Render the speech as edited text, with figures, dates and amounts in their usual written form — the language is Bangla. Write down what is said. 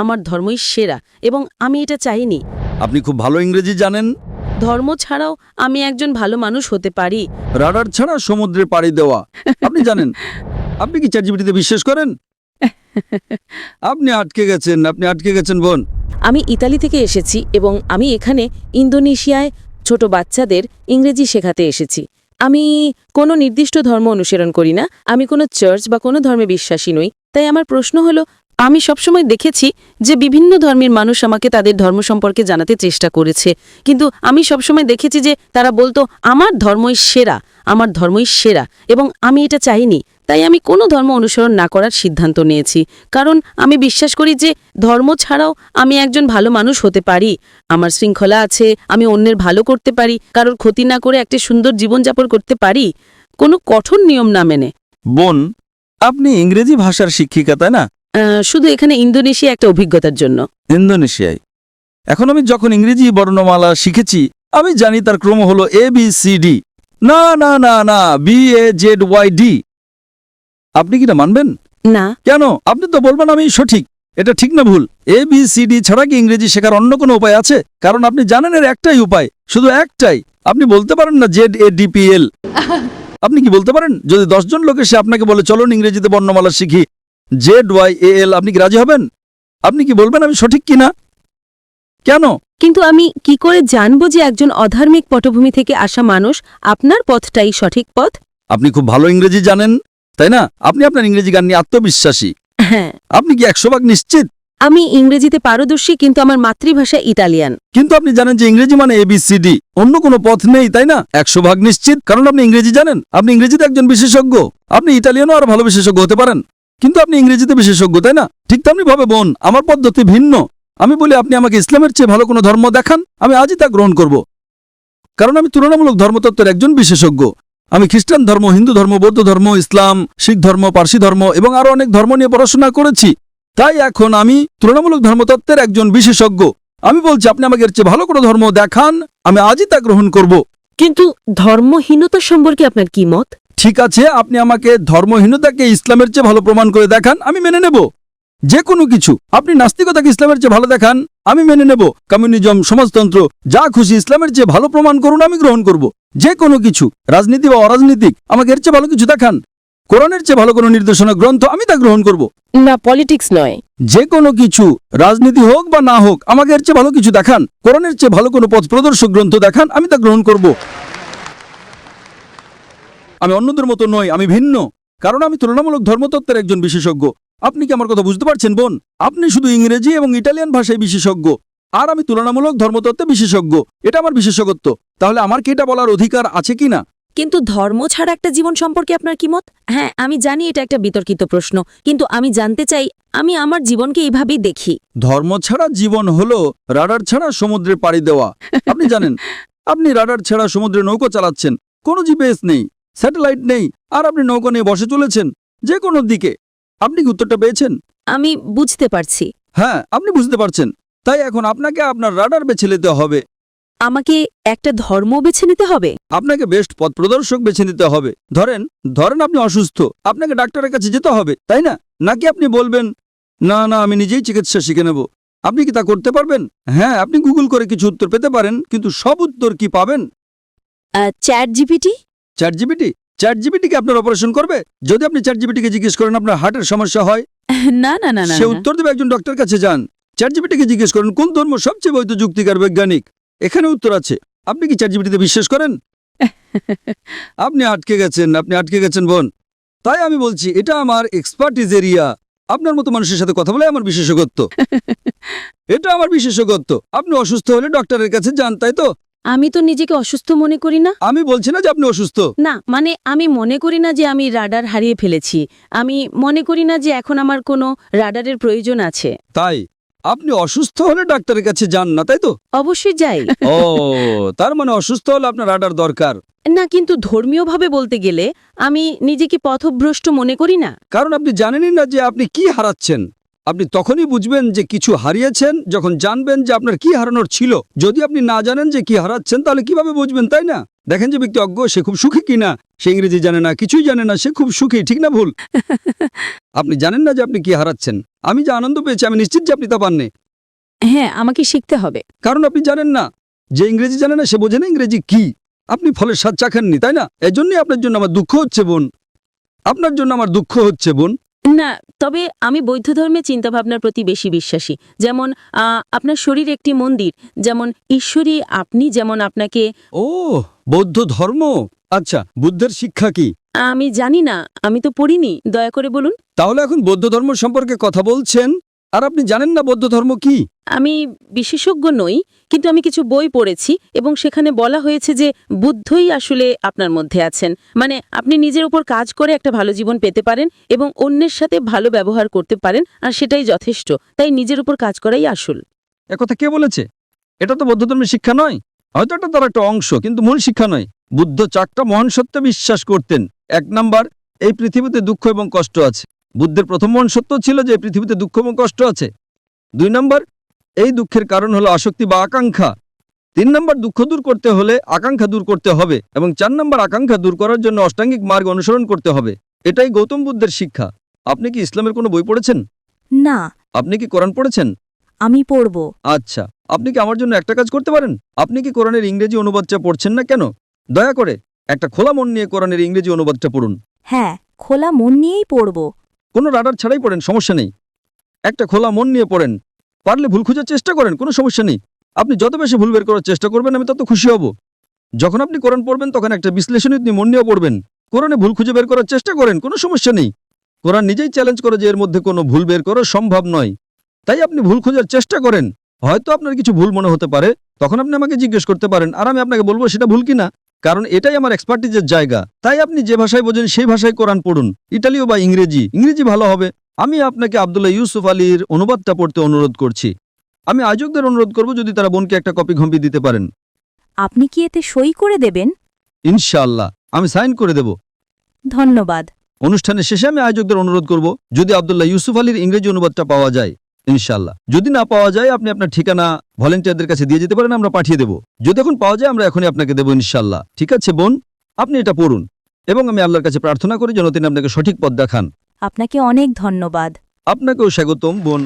আমার ধর্মই সেরা এবং আমি এটা চাইনি। আপনি খুব ভালো ইংরেজি জানেন। ধর্ম ছাড়াও আমি একজন ভালো মানুষ হতে পারি। রাডার ছাড়া সমুদ্রে পাড়ি দেওয়া আপনি জানেন। আপনি কি চ্যাটজিপিটিতে বিশ্বাস করেন? আপনি আটকে গেছেন বোন। আমি ইতালি থেকে এসেছি এবং আমি এখানে ইন্দোনেশিয়ায় ছোট বাচ্চাদের ইংরেজি শেখাতে এসেছি। আমি কোনো নির্দিষ্ট ধর্ম অনুসরণ করি না, আমি কোনো চার্চ বা কোনো ধর্মে বিশ্বাসী নই। তাই আমার প্রশ্ন হলো, আমি সবসময় দেখেছি যে বিভিন্ন ধর্মের মানুষ আমাকে তাদের ধর্ম সম্পর্কে জানাতে চেষ্টা করেছে, কিন্তু আমি সবসময় দেখেছি যে তারা বলতো আমার ধর্মই সেরা, আমার ধর্মই সেরা, এবং আমি এটা চাইনি। তাই আমি কোনো ধর্ম অনুসরণ না করার সিদ্ধান্ত নিয়েছি, কারণ আমি বিশ্বাস করি যে ধর্ম ছাড়াও আমি একজন ভালো মানুষ হতে পারি। আমার শৃঙ্খলা আছে, আমি অন্যের ভালো করতে পারি, কারোর ক্ষতি না করে একটা সুন্দর জীবনযাপন করতে পারি, কোনো কঠোর নিয়ম না মেনে। বোন, আপনি ইংরেজি ভাষার শিক্ষিকা তাই না? শুধু এখানে ইন্দোনেশিয়া একটা অভিজ্ঞতার জন্য। ইন্দোনেশিয়ায় এখন আমি যখন ইংরেজি বর্ণমালা শিখেছি, আমি জানি তার ক্রম হলো ABCD। না না না না, BAZYD। আপনি কি না মানবেন? না। কেন? আপনি তো বলবেন আমি সঠিক। এটা ঠিক না ভুল? ABCD ছাড়া কি ইংরেজি শেখার অন্য কোনো উপায় আছে? কারণ আপনি জানেন এর একটাই উপায়, শুধু একটাই। আপনি বলতে পারেন না ZADPL? আপনি কি বলতে পারেন? যদি 10 জন লোক এসে আপনাকে বলে চলুন ইংরেজিতে বর্ণমালা শিখি ZYAL, আপনি কি রাজি হবেন? আপনি কি বলবেন আমি সঠিক কিনা? কেন? কিন্তু আমি কি করে জানবো যে একজন অধার্মিক পটভূমি থেকে আসা মানুষ আপনার পথটাই সঠিক পথ? আপনি খুব ভালো ইংরেজি জানেন তাই না? আপনি আপনার ইংরেজি গান নিয়ে আত্মবিশ্বাসী। হ্যাঁ। আপনি কি 100% নিশ্চিত? আমি ইংরেজিতে পারদর্শী, কিন্তু আমার মাতৃভাষা ইতালিয়ান। কিন্তু আপনি জানেন যে ইংরেজি মানে ABCD, অন্য কোনো পথ নেই তাই না? 100% নিশ্চিত, কারণ আপনি ইংরেজি জানেন। আপনি ইংরেজিতে একজন বিশেষজ্ঞ। আপনি ইতালিয়ানও আর ভালো বিশেষজ্ঞ হতে পারেন, কিন্তু আপনি ইংরেজিতে বিশেষজ্ঞ তাই না? ঠিক তেমনি ভাবে বোন, আমার পদ্ধতি ভিন্ন। আমি বলি আপনি আমাকে ইসলামের চেয়ে ভালো কোনো ধর্ম দেখান, আমি আজই তা গ্রহণ করব, কারণ আমি তুলনামূলক ধর্মতত্ত্বের একজন বিশেষজ্ঞ। আমি খ্রিস্টান ধর্ম, হিন্দু ধর্ম, বৌদ্ধ ধর্ম, ইসলাম, শিখ ধর্ম, পার্সি ধর্ম এবং আরও অনেক ধর্ম নিয়ে পড়াশোনা করেছি। তাই এখন আমি তুলনামূলক ধর্মতত্ত্বের একজন বিশেষজ্ঞ। আমি বলছি আপনি আমাকে এর চেয়ে ভালো কোনো ধর্ম দেখান, আমি আজই তা গ্রহণ করব। কিন্তু ধর্মহীনতা সম্পর্কে আপনার কি মত? ঠিক আছে, আপনি আমাকে ধর্মহীনতাকে ইসলামের চেয়ে ভালো প্রমাণ করে দেখান, আমি মেনে নেব। যে কোনো কিছু। আপনি নাস্তিকতাকে ইসলামের চেয়ে ভালো দেখান, আমি মেনে নেব। কমিউনিজম, সমাজতন্ত্র, যা খুশি ইসলামের চেয়ে ভালো প্রমাণ করুন, আমি গ্রহণ করব। যে কোনো কিছু, রাজনীতি বা অরাজনীতিক, আমাকে এর চেয়ে ভালো কিছু দেখান। কোরআনের চেয়ে ভালো কোনো নির্দেশনা গ্রন্থ, আমি তা গ্রহণ করব। না, পলিটিক্স নয়। যে কোনো কিছু, রাজনীতি হোক বা না হোক, আমাকে এর চেয়ে ভালো কিছু দেখান। কোরআনের চেয়ে ভালো কোনো পথ প্রদর্শক গ্রন্থ দেখান, আমি তা গ্রহণ করব। আমি অন্যদের মতো নই, আমি ভিন্ন, কারণ আমি তুলনামূলক ধর্মতত্ত্বের একজন বিশেষজ্ঞ। আপনি কি আমার কথা বুঝতে পারছেন বোন? আপনি শুধু ইংরেজি এবং ইটালিয়ান ভাষায় বিশেষজ্ঞ, আর আমি তুলনামূলক ধর্মতত্ত্বে বিশেষজ্ঞ। এটা আমার বিশেষজ্ঞত্ব। তাহলে আমার কি এটা বলার অধিকার আছে কি না? কিন্তু ধর্ম ছাড়া একটা জীবন সম্পর্কে আপনার কি মত? হ্যাঁ, আমি জানি এটা একটা বিতর্কিত প্রশ্ন, কিন্তু আমি জানতে চাই। আমি আমার জীবনকে এইভাবেই দেখি। ধর্ম ছাড়া জীবন হলো রাডার ছাড়া সমুদ্রে পাড়ি দেওয়া। আপনি জানেন, আপনি রাডার ছাড়া সমুদ্রে নৌকো চালাচ্ছেন, কোনো জিপিএস নেই, স্যাটেলাইট নেই, আর আপনি নৌকো নিয়ে বসে চলেছেন যে কোনো দিকে। আপনি কি উত্তরটা পেয়েছেন? আমি বুঝতে পারছি। হ্যাঁ, আপনি বুঝতে পারছেন। তাই এখন আপনাকে আপনার রাডার বেছে নিতে হবে। আমাকে একটা ধর্ম বেছে নিতে হবে? আপনাকে বেস্ট পথ প্রদর্শক বেছে নিতে হবে। ধরেন আপনি অসুস্থ, আপনাকে ডাক্তারের কাছে যেতে হবে তাই না? নাকি আপনি বলবেন না না আমি নিজেই চিকিৎসা শিখে নেব? আপনি কি তা করতে পারবেন? হ্যাঁ, আপনি গুগল করে কিছু উত্তর পেতে পারেন, কিন্তু সব উত্তর কি পাবেন? চ্যাটজিপিটি? চ্যাটজিপিটিকে আপনার অপারেশন করবে? যদি আপনি চ্যাটজিপিটিকে জিজ্ঞেস করেন আপনার হার্টের সমস্যা হয়, না না না না, সে উত্তর দেবে একজন ডক্টর কাছে যান। চ্যাটজিপিটিকে জিজ্ঞেস করেন কোন ধর্ম সবচেয়ে বৈধ, যুক্তিকার, বৈজ্ঞানিক, এখানে উত্তর আছে। আপনি কি চ্যাটজিপিটিতে বিশ্বাস করেন? আপনি আটকে গেছেন বোন। তাই আমি বলছি এটা আমার এক্সপার্টিজ এরিয়া। আপনার মতো মানুষের সাথে কথা বলে আমার বিশেষজ্ঞত্ব। এটা আমার বিশেষজ্ঞত্ব। আপনি অসুস্থ হলে ডক্টরের কাছে যান, তাই তো? আমি তো নিজেকে অসুস্থ মনে করি না। আমি বলছি না যে আপনি অসুস্থ। না, মানে আমি মনে করি না যে আমি রাডার হারিয়ে ফেলেছি। আমি মনে করি না যে এখন আমার কোনো রাডারের প্রয়োজন আছে। তাই আপনি অসুস্থ হলে ডাক্তারের কাছে যান না, তাই তো? অবশ্যই যাই। ও, তার মানে অসুস্থ হলে আপনার রাডার দরকার না, কিন্তু ধর্মীয়ভাবে বলতে গেলে আমি নিজেকে পথভ্রষ্ট মনে করি না। কারণ আপনি জানেনই না যে আপনি কি হারাচ্ছেন। আপনি তখনই বুঝবেন যে কিছু হারিয়েছেন যখন জানবেন যে আপনার কি হারানোর ছিল। যদি আপনি না জানেন যে কি হারাচ্ছেন, তাহলে কিভাবে বুঝবেন, তাই না? দেখেন যে ব্যক্তি অজ্ঞ সে খুব সুখী কিনা, সে ইংরেজি জানে না, কিছুই জানে না, সে খুব সুখী, ঠিক না ভুল? আপনি জানেন না যে আপনি কি হারাচ্ছেন। আমি যে আনন্দ পেয়েছি আমি নিশ্চিত যে আপনি তা পাননি, হ্যাঁ, আমাকে শিখতে হবে। কারণ আপনি জানেন না। যে ইংরেজি জানে না সে বোঝে না ইংরেজি কি। আপনি ফলের স্বাদ চাখাননি, তাই না? এজন্যই আপনার জন্য আমার দুঃখ হচ্ছে বোন, আপনার জন্য আমার দুঃখ হচ্ছে বোন। না, তবে আমি বৌদ্ধ ধর্মের চিন্তাভাবনার প্রতি বেশি বিশ্বাসী। যেমন আপনার শরীর একটি মন্দির, যেমন ঈশ্বরী আপনি, যেমন আপনাকে। ও, বৌদ্ধ ধর্ম। আচ্ছা, বুদ্ধের শিক্ষা কি? আমি জানি না, আমি তো পড়িনি, দয়া করে বলুন। তাহলে এখন বৌদ্ধ ধর্ম সম্পর্কে কথা বলছেন আর আপনি জানেন না বৌদ্ধ ধর্ম কি? আমি বিশেষজ্ঞ নই, কিন্তু আমি কিছু বই পড়েছি এবং সেখানে বলা হয়েছে যে বুদ্ধই আসলে আপনার মধ্যে আছেন। মানে আপনি নিজের উপর কাজ করে একটা ভালো জীবন পেতে পারেন এবং অন্যের সাথে ভালো ব্যবহার করতে পারেন, আর সেটাই যথেষ্ট। তাই নিজের উপর কাজ করাই আসল। একথা কে বলেছে? এটা তো বৌদ্ধ ধর্মের শিক্ষা নয়। হয়তো এটা তার একটা অংশ, কিন্তু মূল শিক্ষা নয়। বুদ্ধ 4টা মহান সত্যে বিশ্বাস করতেন। 1 নাম্বার, এই পৃথিবীতে দুঃখ এবং কষ্ট আছে। বুদ্ধের প্রথম মহান সত্য ছিল যে এই পৃথিবীতে দুঃখ এবং কষ্ট আছে। 2 নাম্বার, এই দুঃখের কারণ হলো আসক্তি বা আকাঙ্ক্ষা। 3 নাম্বার, দুঃখ দূর করতে হলে আকাঙ্ক্ষা দূর করতে হবে। এবং 4 নাম্বার, আকাঙ্ক্ষা দূর করার জন্য অষ্টাঙ্গিক মার্গ অনুসরণ করতে হবে। এটাই গৌতম বুদ্ধের শিক্ষা। আপনি কি ইসলামের কোনো বই পড়েছেন? না, আপনি কি কোরআন পড়েছেন? আমি পড়ব। আচ্ছা, আপনি কি আমার জন্য একটা কাজ করতে পারেন? আপনি কি কোরআনের ইংরেজি অনুবাদটা পড়ছেন না কেন? দয়া করে একটা খোলা মন নিয়ে কোরআনের ইংরেজি অনুবাদটা পড়ুন। হ্যাঁ, খোলা মন নিয়েই পড়ব। কোনো রাডার ছাড়াই পড়েন, সমস্যা নেই। একটা খোলা মন নিয়ে পড়েন। পারলে ভুল খোঁজার চেষ্টা করেন, কোনো সমস্যা নেই। আপনি যত বেশি ভুল বের করার চেষ্টা করবেন আমি তত খুশি হব। যখন আপনি কোরআন পড়বেন তখন একটা বিশ্লেষণী মন নিয়ে পড়বেন। কোরআনে ভুল খুঁজে বের করার চেষ্টা করেন, কোনো সমস্যা নেই। কোরআন নিজেই চ্যালেঞ্জ করে যে এর মধ্যে কোনো ভুল বের করা সম্ভব নয়। তাই আপনি ভুল খোঁজার চেষ্টা করেন। হয়তো আপনার কিছু ভুল মনে হতে পারে, তখন আপনি আমাকে জিজ্ঞেস করতে পারেন আর আমি আপনাকে বলবো সেটা ভুল কিনা, কারণ এটাই আমার এক্সপার্টিজের জায়গা। তাই আপনি যে ভাষায় বোঝেন সেই ভাষায় কোরআন পড়ুন, ইতালীয় বা ইংরেজি। ইংরেজি ভালো হবে। আমি আপনাকে আব্দুল্লাহ ইউসুফ আলীর অনুবাদটা পড়তে অনুরোধ করছি। আমি আয়োজকদের অনুরোধ করব যদি তারা বোনকে একটা কপি ঘম্পি দিতে পারেন। আপনি কি এতে সই করে দেবেন? ইনশাআল্লাহ আমি সাইন করে দেব। ধন্যবাদ। অনুষ্ঠানের শেষে আমি আয়োজকদের অনুরোধ করব যদি আব্দুল্লাহ ইউসুফ আলীর ইংরেজি অনুবাদটা পাওয়া যায়, ইনশাআল্লাহ। যদি না পাওয়া যায় আপনি আপনার ঠিকানা ভলেন্টিয়ারদের কাছে দিয়ে যেতে পারেন, আমরা পাঠিয়ে দেব। যদি এখন পাওয়া যায় আমরা এখনই আপনাকে দেবো, ইনশাআল্লাহ। ঠিক আছে বোন, আপনি এটা পড়ুন এবং আমি আল্লাহর কাছে প্রার্থনা করি যেন তিনি আপনাকে সঠিক পথ দেখান। আপনাকে অনেক ধন্যবাদ। আপনাকেও স্বাগতম বোন।